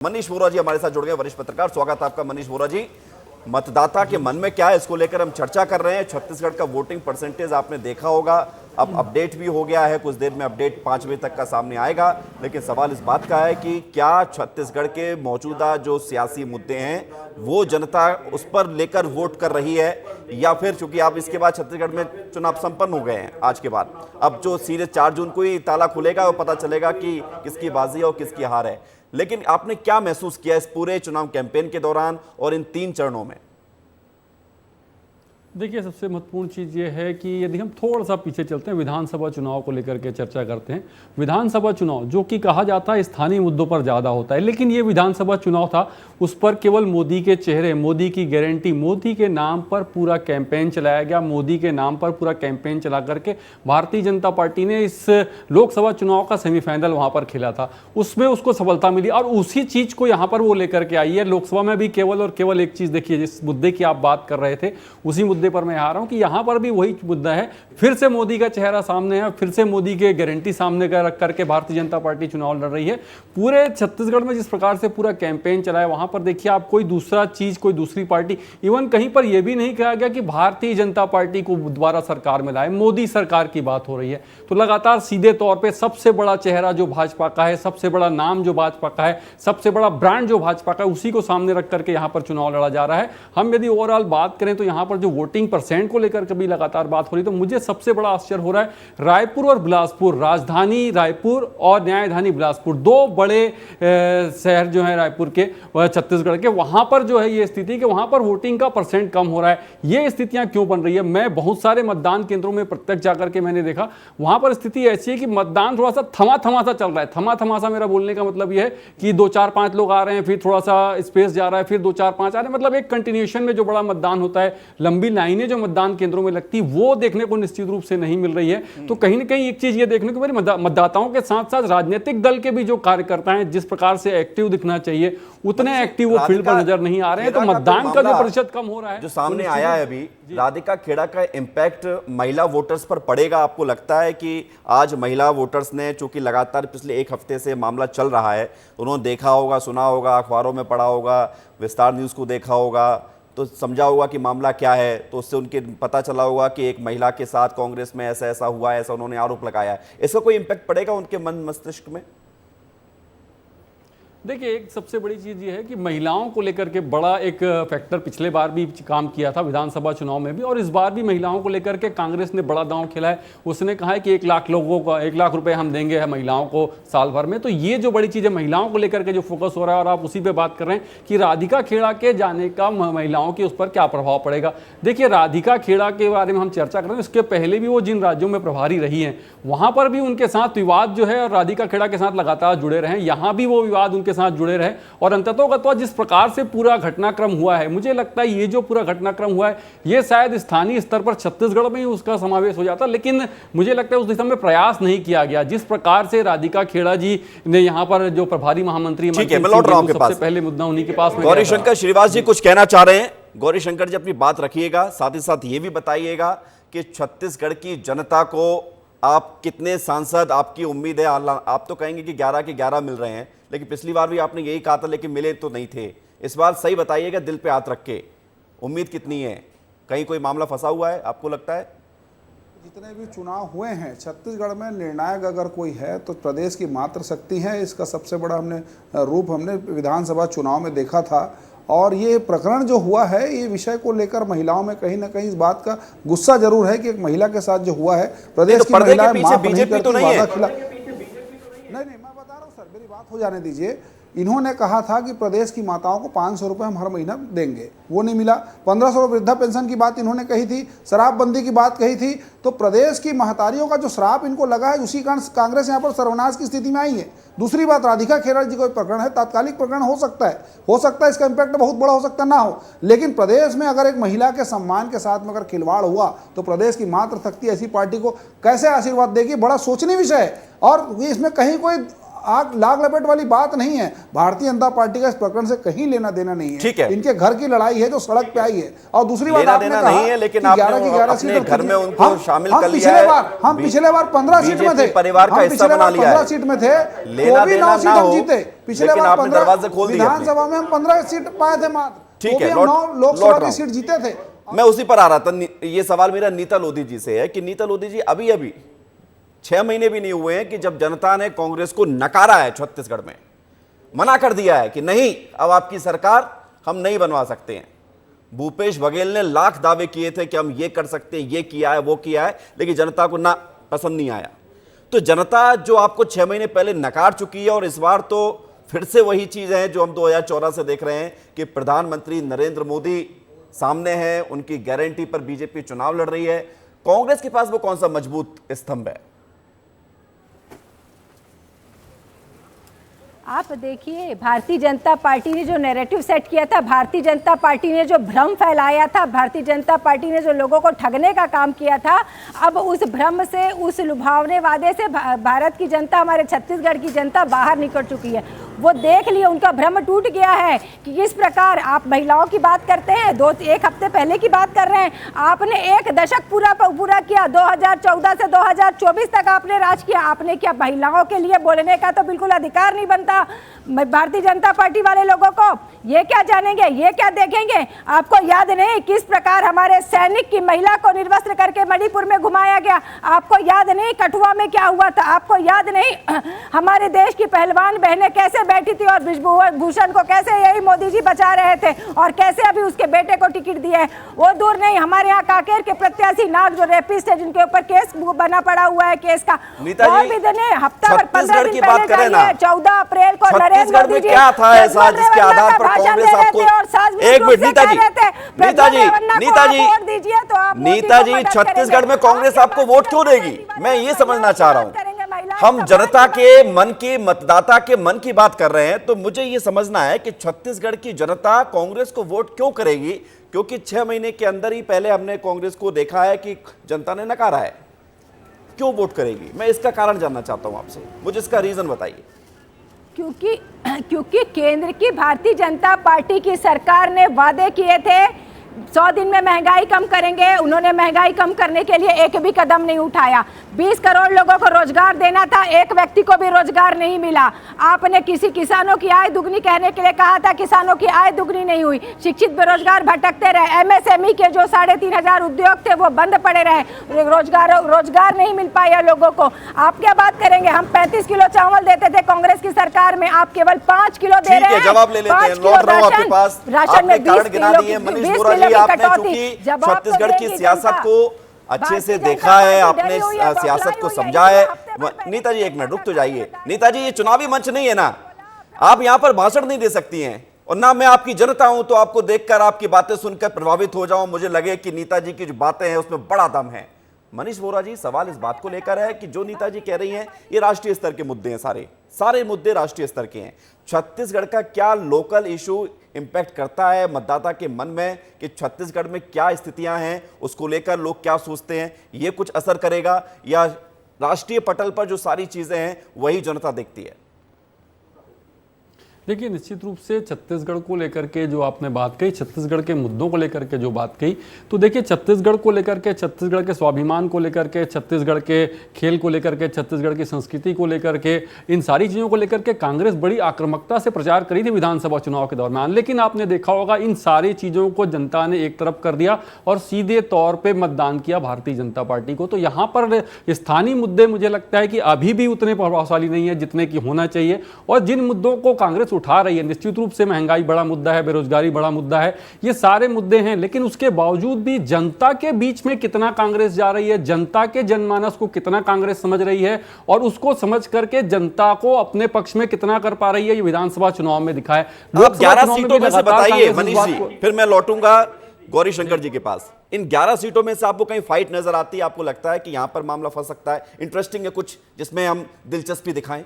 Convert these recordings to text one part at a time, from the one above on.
मनीष वोरा जी हमारे साथ जुड़ गए, वरिष्ठ पत्रकार। स्वागत है आपका मनीष वोरा जी। मतदाता के मन में क्या है, इसको लेकर हम चर्चा कर रहे हैं। छत्तीसगढ़ का वोटिंग परसेंटेज आपने देखा होगा, अब अपडेट भी हो गया है, कुछ देर में अपडेट 5 बजे तक का सामने आएगा। लेकिन सवाल इस बात का है कि क्या छत्तीसगढ़ के मौजूदा जो सियासी मुद्दे हैं वो जनता उस पर लेकर वोट कर रही है, या फिर चूंकि आप इसके बाद छत्तीसगढ़ में चुनाव संपन्न हो गए हैं आज के बाद, अब जो सीधे 4 जून को ही ताला खुलेगा और पता चलेगा कि किसकी बाजी है और किसकी हार है। लेकिन आपने क्या महसूस किया इस पूरे चुनाव कैंपेन के दौरान और इन 3 चरणों में? देखिए, सबसे महत्वपूर्ण चीज़ ये है कि यदि हम थोड़ा सा पीछे चलते हैं, विधानसभा चुनाव को लेकर के चर्चा करते हैं। विधानसभा चुनाव जो कि कहा जाता है स्थानीय मुद्दों पर ज़्यादा होता है, लेकिन ये विधानसभा चुनाव था, उस पर केवल मोदी के चेहरे, मोदी की गारंटी, मोदी के नाम पर पूरा कैंपेन चलाया गया। मोदी के नाम पर पूरा कैंपेन चला करके भारतीय जनता पार्टी ने इस लोकसभा चुनाव का सेमीफाइनल वहाँ पर खेला था, उसमें उसको सफलता मिली और उसी चीज़ को यहाँ पर वो लेकर के आई है। लोकसभा में भी केवल और केवल एक चीज़ देखिए, जिस मुद्दे की आप बात कर रहे थे उसी मुद्दे पर मैं आ रहा हूं कि यहां पर भी वही मुद्दा है, फिर से मोदी का चेहरा सामने है, फिर से मोदी के गारंटी सामने रख करके भारतीय जनता पार्टी चुनाव लड़ रही है। पूरे छत्तीसगढ़ में जिस प्रकार से पूरा कैंपेन चला है, वहां पर देखिए आप कोई दूसरा चीज, कोई दूसरी पार्टी, इवन कहीं पर यह भी नहीं कहा गया कि भारतीय जनता पार्टी को दोबारा सरकार में लाए, मोदी सरकार की बात हो रही है। तो लगातार सीधे तौर पर सबसे बड़ा चेहरा जो भाजपा का है, सबसे बड़ा नाम जो भाजपा का है, सबसे बड़ा ब्रांड जो भाजपा का है, उसी को सामने रख करके यहां पर चुनाव लड़ा जा रहा है। हम यदि ओवरऑल बात करें तो यहां पर जो वोटिंग परसेंट को लेकर कभी लगातार बात हो रही, तो मुझे सबसे बड़ा आश्चर्य हो रहा है रायपुर और बिलासपुर, राजधानी रायपुर और न्यायधानी बिलासपुर, 2 बड़े शहर जो हैं रायपुर के, छत्तीसगढ़ के, वहां पर जो है ये स्थिति कि वहां पर वोटिंग का परसेंट कम हो रहा है। ये स्थितियां क्यों बन रही है? मैं बहुत सारे मतदान केंद्रों में प्रत्यक्ष जाकर के मैंने देखा, वहां पर स्थिति ऐसी है कि मतदान थोड़ा सा थमा थमा सा चल रहा है। थमा थमा सा मेरा बोलने का मतलब यह है कि 2-4-5 लोग आ रहे हैं, फिर थोड़ा सा स्पेस जा रहा है, फिर 2-4-5 आ रहे हैं, मतलब एक कंटिन्यूएशन में जो बड़ा मतदान होता है, लंबी लाइनें जो मतदान केंद्रों में लगती, वो देखने को निश्चित रूप से नहीं मिल रही है। तो कहीं ना कहीं एक चीज ये देखने को मेरे मतदाताओं के साथ साथ राजनीतिक दल के भी जो कार्यकर्ता हैं, जिस प्रकार से एक्टिव दिखना चाहिए उतने एक्टिव वो फील्ड पर नजर नहीं आ रहे हैं। तो मतदान का जो प्रतिशत कम हो रहा है जो सामने आया है अभी, राधिका खेड़ा का इंपैक्ट महिला वोटर्स पर पड़ेगा? आपको लगता है कि आज महिला वोटर्स ने, चूंकि लगातार पिछले 1 हफ्ते से मामला चल रहा है, उन्होंने देखा होगा, सुना होगा, अखबारों में पढ़ा होगा, विस्तार न्यूज को देखा होगा, तो समझा होगा कि मामला क्या है, तो उससे उनके पता चला होगा कि एक महिला के साथ कांग्रेस में ऐसा ऐसा हुआ है, ऐसा उन्होंने आरोप लगाया है। इसका कोई इंपैक्ट पड़ेगा उनके मन मस्तिष्क में? देखिए, एक सबसे बड़ी चीज़ ये है कि महिलाओं को लेकर के बड़ा एक फैक्टर पिछले बार भी काम किया था विधानसभा चुनाव में भी, और इस बार भी महिलाओं को लेकर के कांग्रेस ने बड़ा दांव खेला है। उसने कहा है कि 1 लाख लोगों को 1 लाख रुपए हम देंगे महिलाओं को साल भर में। तो ये जो बड़ी चीज़ है, महिलाओं को लेकर के जो फोकस हो रहा है, और आप उसी पर बात कर रहे हैं कि राधिका खेड़ा के जाने का महिलाओं के उस पर क्या प्रभाव पड़ेगा। देखिए, राधिका खेड़ा के बारे में हम चर्चा कर रहे हैं, इसके पहले भी वो जिन राज्यों में प्रभारी रही हैं, वहाँ पर भी उनके साथ विवाद जो है, और राधिका खेड़ा के साथ लगातार जुड़े रहे, यहाँ भी वो विवाद उनके साथ जुड़े रहे, और अंततोगत्वा जिस प्रकार से पूरा घटनाक्रम हुआ है, मुझे लगता है ये जो पूरा घटनाक्रम हुआ है, ये शायद स्थानीय स्तर पर छत्तीसगढ़ में ही उसका समावेश हो जाता, लेकिन मुझे लगता है उस दिशा में प्रयास नहीं किया गया जिस प्रकार से राधिका खेड़ा जी ने यहाँ पर जो प्रभारी महामंत्री, सबसे पहले मुद्दा उन्हीं के पास। गौरीशंकर श्रीवास जी कुछ कहना चाह रहे हैं? गौरीशंकर जी अपनी बात रखिएगा, साथ ही साथ ये भी बताइएगा कि छत्तीसगढ़ की जनता को आप कितने सांसद, आपकी उम्मीद है? आप तो कहेंगे कि 11 के 11 मिल रहे हैं, लेकिन पिछली बार भी आपने यही कहा था, लेकिन मिले तो नहीं थे। इस बार सही बताइएगा, दिल पे हाथ रख के, उम्मीद कितनी है? कहीं कोई मामला फंसा हुआ है आपको लगता है? जितने भी चुनाव हुए हैं छत्तीसगढ़ में, निर्णायक अगर कोई है तो प्रदेश की मात्र शक्ति है। इसका सबसे बड़ा रूप हमने विधानसभा चुनाव में देखा था। और ये प्रकरण जो हुआ है, ये विषय को लेकर महिलाओं में कहीं ना कहीं इस बात का गुस्सा जरूर है कि एक महिला के साथ जो हुआ है, प्रदेश की महिलाएं माफ नहीं करती, वादा खिलाफ। नहीं, मैं बता रहा हूँ सर, मेरी बात हो जाने दीजिए। इन्होंने कहा था कि प्रदेश की माताओं को 500 रुपये हम हर महीना देंगे, वो नहीं मिला। 1500 वृद्धा पेंशन की बात इन्होंने कही थी, शराबबंदी की बात कही थी। तो प्रदेश की महतारियों का जो श्राप इनको लगा है, उसी कारण कांग्रेस यहाँ पर सर्वनाश की स्थिति में आई है। दूसरी बात, राधिका खेड़ा जी कोई प्रकरण है, तात्कालिक प्रकरण हो सकता है, इसका इंपैक्ट बहुत बड़ा हो सकता है, ना हो, लेकिन प्रदेश में अगर एक महिला के सम्मान के साथ में अगर खिलवाड़ हुआ तो प्रदेश की मात्र शक्ति ऐसी पार्टी को कैसे आशीर्वाद देगी, बड़ा सोचनीय विषय है। और इसमें कहीं कोई आग लाग लपेट वाली बात नहीं है। भारतीय जनता पार्टी का इस प्रकरण से कहीं लेना देना नहीं है। ठीक है। इनके घर की लड़ाई है जो सड़क पे आई है। और दूसरी बात लेना आपने देना कहा नहीं है, लेकिन कि आपने 11 की 11 अपने सीट घर में उनको शामिल कर लिया है। हम पिछले बार 15 सीट में थे, परिवार का हिस्सा बना लिया है। 15 सीट में थे, लेना तो भी 9 देना सीट ना हम हो, जीते। पिछले लेकिन बार आपने 15 दरवाजे खोल दिए अपने। विधानसभा में हम 15 सीट पाए थे मात्र, ठीक तो है, भी हम 9 लोकसभा लौट रहा की हूं। सीट जीते थे। मैं उसी पर आ रहा था। ये सवाल मेरा नीता लोधी जी से है कि नीता लोधी जी, अभी अभी 6 महीने भी नहीं हुए हैं कि जब जनता ने कांग्रेस को नकारा है, छत्तीसगढ़ में मना कर दिया है कि नहीं, अब आपकी सरकार हम नहीं बनवा सकते हैं। भूपेश बघेल ने लाख दावे किए थे कि हम ये कर सकते हैं, ये किया है, वो किया है, लेकिन जनता को ना पसंद नहीं आया। तो जनता जो आपको 6 महीने पहले नकार चुकी है, और इस बार तो फिर से वही चीज है जो हम 2014 से देख रहे हैं कि प्रधानमंत्री नरेंद्र मोदी सामने हैं, उनकी गारंटी पर बीजेपी चुनाव लड़ रही है। कांग्रेस के पास वो कौन सा मजबूत स्तंभ है? आप देखिए, भारतीय जनता पार्टी ने जो नैरेटिव सेट किया था, भारतीय जनता पार्टी ने जो भ्रम फैलाया था, भारतीय जनता पार्टी ने जो लोगों को ठगने का काम किया था, अब उस भ्रम से, उस लुभावने वादे से भारत की जनता, हमारे छत्तीसगढ़ की जनता बाहर निकल चुकी है। वो देख लिए, उनका भ्रम टूट गया है कि किस प्रकार आप महिलाओं की बात करते हैं, एक हफ्ते पहले की बात कर रहे हैं। आपने 1 दशक पूरा किया, 2014 से 2024 तक आपने राज किया। आपने क्या महिलाओं के लिए बोलने का तो बिल्कुल अधिकार नहीं बनता भारतीय जनता पार्टी वाले लोगों को? ये क्या जानेंगे, ये क्या देखेंगे? आपको याद नहीं किस प्रकार हमारे सैनिक की महिला को निर्वस्त्र करके मणिपुर में घुमाया गया? आपको याद नहीं कठुआ में क्या हुआ था? आपको याद नहीं हमारे देश की पहलवान बहनें कैसे बैठी थी और ब्रिजभूषण को कैसे यही मोदी जी बचा रहे थे, और कैसे अभी उसके बेटे को टिकट दिए? वो दूर नहीं, हमारे यहाँ कांकेर के प्रत्याशी नाग जो रेपिस्ट है, जिनके ऊपर केस बना पड़ा हुआ है, केस का हफ्ता भर 15 दिन पहले 14 अप्रैल को छत्तीसगढ़ में क्या था ऐसा जिसके आधार पर कांग्रेस आपको? एक मिनट नीता जी, छत्तीसगढ़ में कांग्रेस आपको वोट क्यों देगी? मैं ये समझना चाह रहा हूं। हम जनता के मन की, मतदाता के मन की बात कर रहे हैं, तो मुझे ये समझना है कि छत्तीसगढ़ की जनता कांग्रेस को वोट क्यों करेगी? क्योंकि 6 महीने के अंदर ही पहले हमने कांग्रेस को देखा है कि जनता ने नकारा है। क्यों वोट करेगी? मैं इसका कारण जानना चाहता हूं आपसे, मुझे इसका रीजन बताइए। क्योंकि केंद्र की भारतीय जनता पार्टी की सरकार ने वादे किए थे 100 दिन में महंगाई कम करेंगे। उन्होंने महंगाई कम करने के लिए एक भी कदम नहीं उठाया। 20 करोड़ लोगों को रोजगार देना था, एक व्यक्ति को भी रोजगार नहीं मिला। आपने किसानों की आय दुगनी कहने के लिए कहा था, किसानों की आय दुगनी नहीं हुई। शिक्षित बेरोजगार भटकते रहे। MSME के जो 3500 उद्योग थे वो बंद पड़े रहे। रोजगार नहीं मिल पाया लोगों को। आप क्या बात करेंगे? हम 35 किलो चावल देते थे कांग्रेस की सरकार में, आप केवल 5 किलो दे रहे हैं। जवाब ले लेते हैं, लौट रहा हूं आपके पास। राशन में 20 किलो आपने चूंकि छत्तीसगढ़ की सियासत को अच्छे से देखा है, आपने सियासत को समझा है। नीता जी, एक मिनट रुक तो जाइए। नीता जी, ये चुनावी मंच नहीं है ना, आप यहां पर भाषण नहीं दे सकती हैं, और ना मैं आपकी जनता हूं तो आपको देखकर, आपकी बातें सुनकर प्रभावित हो जाऊं, मुझे लगे कि नीता जी की जो बातें हैं उसमें बड़ा दम है। मनीष वोरा जी, सवाल इस बात को लेकर है कि जो नीता जी कह रही हैं ये राष्ट्रीय स्तर के मुद्दे हैं, सारे मुद्दे राष्ट्रीय स्तर के हैं। छत्तीसगढ़ का क्या लोकल इशू इंपैक्ट करता है मतदाता के मन में कि छत्तीसगढ़ में क्या स्थितियां हैं, उसको लेकर लोग क्या सोचते हैं, ये कुछ असर करेगा, या राष्ट्रीय पटल पर जो सारी चीजें हैं वही जनता देखती है? देखिए, निश्चित रूप से छत्तीसगढ़ को लेकर के जो आपने बात कही, छत्तीसगढ़ के मुद्दों को लेकर के जो बात कही, तो देखिए छत्तीसगढ़ को लेकर के, छत्तीसगढ़ के स्वाभिमान को लेकर के, छत्तीसगढ़ के खेल को लेकर के, छत्तीसगढ़ की संस्कृति को लेकर के, इन सारी चीज़ों को लेकर के कांग्रेस बड़ी आक्रामकता से प्रचार करी थी विधानसभा चुनाव के दौरान। लेकिन आपने देखा होगा इन सारी चीज़ों को जनता ने एक तरफ कर दिया और सीधे तौर पर मतदान किया भारतीय जनता पार्टी को। तो यहाँ पर स्थानीय मुद्दे मुझे लगता है कि अभी भी उतने प्रभावशाली नहीं है जितने की होना चाहिए। और जिन मुद्दों को कांग्रेस उठा रही है, निश्चित रूप से महंगाई बड़ा मुद्दा है, बेरोजगारी बड़ा मुद्दा है, ये सारे मुद्दे हैं, लेकिन उसके बावजूद भी जनता के बीच में कितना कांग्रेस जा रही है, जनता के जनमानस को कितना कांग्रेस समझ रही है, और उसको समझ करके जनता को अपने पक्ष में कितना कर पा रही है, ये विधानसभा चुनाव में दिखा है। आप 11 सीटों में से बताइए मनीष जी, फिर मैं लौटूंगा गौरी शंकर जी के पास। इन 11 सीटों में से आपको कहीं फाइट नजर आती है? आपको लगता है कि यहां पर मामला फंस सकता है? इंटरेस्टिंग है कुछ जिसमें हम दिलचस्पी दिखाएं?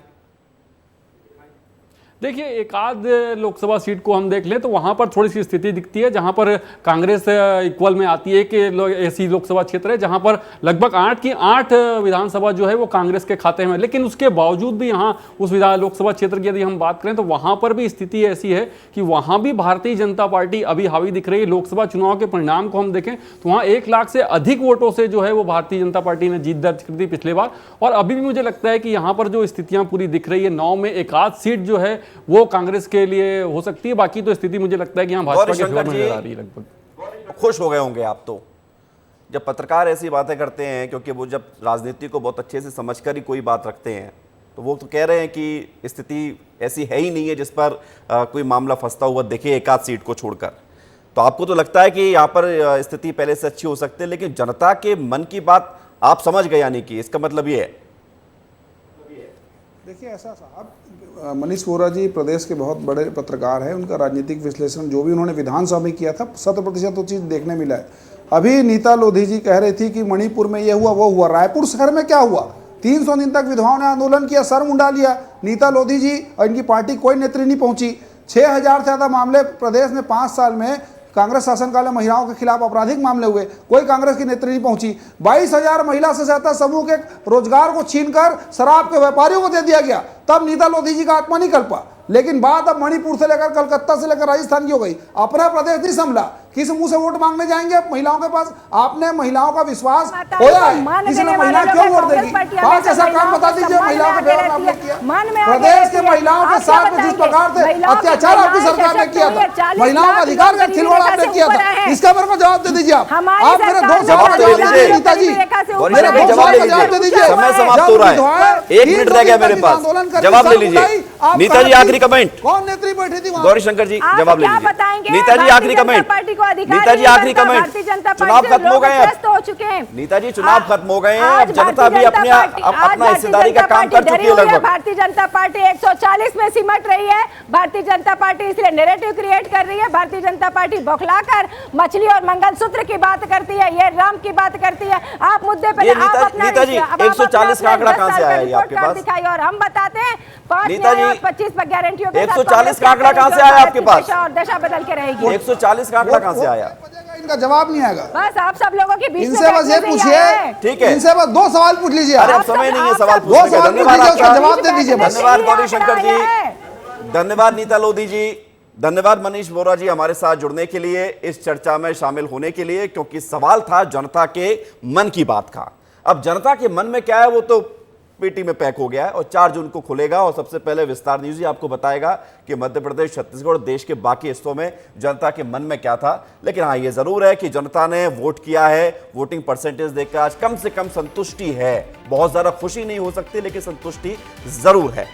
देखिए, एक आध लोकसभा सीट को हम देख लें तो वहां पर थोड़ी सी स्थिति दिखती है जहां पर कांग्रेस इक्वल में आती है कि ऐसी लोकसभा क्षेत्र है जहां पर लगभग 8 की 8 विधानसभा जो है वो कांग्रेस के खाते में। लेकिन उसके बावजूद भी यहाँ उस लोकसभा क्षेत्र की यदि हम बात करें तो वहां पर भी स्थिति ऐसी है कि वहां भी भारतीय जनता पार्टी अभी हावी दिख रही है। लोकसभा चुनाव के परिणाम को हम देखें तो वहां 1 लाख से अधिक वोटों से जो है वो भारतीय जनता पार्टी ने जीत दर्ज कर दी पिछले बार। और अभी भी मुझे लगता है कि यहाँ पर जो स्थितियां पूरी दिख रही है, 9 में 1 आध सीट जो है वो कांग्रेस के लिए हो सकती है। बाकी तो स्थिति मुझे लगता है कि यहाँ भाजपा के फेवर में नजर आ रही है। लगभग खुश हो गए होंगे आप तो जब पत्रकार ऐसी बातें करते हैं, क्योंकि वो जब राजनीति को बहुत अच्छे से समझकर ही कोई बात रखते हैं तो वो तो कह रहे हैं कि स्थिति ऐसी है ही नहीं है जिस पर कोई मामला फंसता हुआ दिखे 1 आध सीट को छोड़कर। तो आपको तो लगता है कि यहाँ पर स्थिति पहले से अच्छी हो सकती है, लेकिन जनता के मन की बात आप समझ गए, यानी कि इसका मतलब ये है। देखिए ऐसा साहब, मनीष वोरा जी प्रदेश के बहुत बड़े पत्रकार हैं, उनका राजनीतिक विश्लेषण जो भी उन्होंने विधानसभा में किया था 100% वो चीज़ देखने मिला है। अभी नीता लोधी जी कह रही थी कि मणिपुर में ये हुआ वो हुआ, रायपुर शहर में क्या हुआ? 300 दिन तक विधवाओं ने आंदोलन किया, सर मुंडा लिया। नीता लोधी जी और इनकी पार्टी कोई नेत्री नहीं पहुंची। 6000 से ज़्यादा मामले प्रदेश में 5 साल में कांग्रेस शासनकाल में महिलाओं के खिलाफ आपराधिक मामले हुए, कोई कांग्रेस की नेत्री नहीं पहुंची। 22,000 महिला से ज्यादा समूह के रोजगार को छीनकर शराब के व्यापारियों को दे दिया गया, तब नीता लोधी जी का आत्मा नहीं कल्पा। लेकिन बात अब मणिपुर से लेकर कलकत्ता से लेकर राजस्थान की हो गई। अपना प्रदेश नहीं संभला, किस मुंह से वोट मांगने जाएंगे महिलाओं के पास? आपने महिलाओं का विश्वास खोया है, इसलिए महिला क्यों वोट देगी? 5 ऐसा काम बता दीजिए महिलाओं के फेवर में आपने किया। प्रदेश के महिलाओं के साथ में जिस प्रकार से अत्याचार आपकी सरकार ने किया था, महिलाओं का अधिकार का खिलवाड़ आपने किया था, इसका मेरे को जवाब दे दीजिए। आप मेरे 2 सवाल का जवाब दे नीता जी, मेरे 2 सवाल का जवाब दे दीजिए। समय समाप्त हो रहा है, 1 मिनट रह गया मेरे पास, जवाब ले लीजिए। नीता जी आखिरी कमेंट। कौन नेत्री बैठी थी? गौरी शंकर जी जवाब ले लीजिए। नीता जी आखिरी कमेंट। नीता जी आखिरी कमेंट। चुनाव खत्म हो गए हैं। नीता जी चुनाव खत्म हो गए हैं, अब जनता भी अपना हिस्सेदारी का काम कर चुकी है लगभग। भारतीय जनता पार्टी 140 में सिमट रही है। भारतीय जनता पार्टी इसलिए नैरेटिव क्रिएट कर रही है। भारतीय जनता पार्टी बौखलाकर मछली और मंगलसूत्र की बात करती है, ये राम की बात करती है। आप मुद्दे पर नीता जी 140 का आंकड़ा कहां से आया है आपके पास? दिखाई और हम बताते हैं 5 नीता जी 25 पर गारंटियों के 140 का आंकड़ा कहां से आया आपके पास? और दशा बदल के रहेगी। 140 का आंकड़ा कहां से आया? इनका जवाब नहीं आएगा। बस आप सब लोगों के बीच में इनसे बस ये पूछिए, ठीक है, इनसे बस 2 सवाल पूछ लीजिए। अरे अब समय नहीं है सवाल 2 पूछने का। सवाल पूछ लीजिए, उसका जवाब दे दीजिए। धन्यवाद गौरी शंकर जी, धन्यवाद नीता लोधी जी, धन्यवाद मनीष वोरा जी हमारे साथ जुड़ने के लिए, इस चर्चा में शामिल होने के लिए, क्योंकि सवाल था जनता के मन की बात का। अब जनता के मन में क्या है वो तो पेटी में पैक हो गया है और 4 जून को खुलेगा। और सबसे पहले विस्तार न्यूज ही आपको बताएगा कि मध्य प्रदेश, छत्तीसगढ़, देश के बाकी हिस्सों में जनता के मन में क्या था। लेकिन हाँ, ये जरूर है कि जनता ने वोट किया है। वोटिंग परसेंटेज देखकर आज कम से कम संतुष्टि है। बहुत ज्यादा खुशी नहीं हो सकती, लेकिन संतुष्टि जरूर है।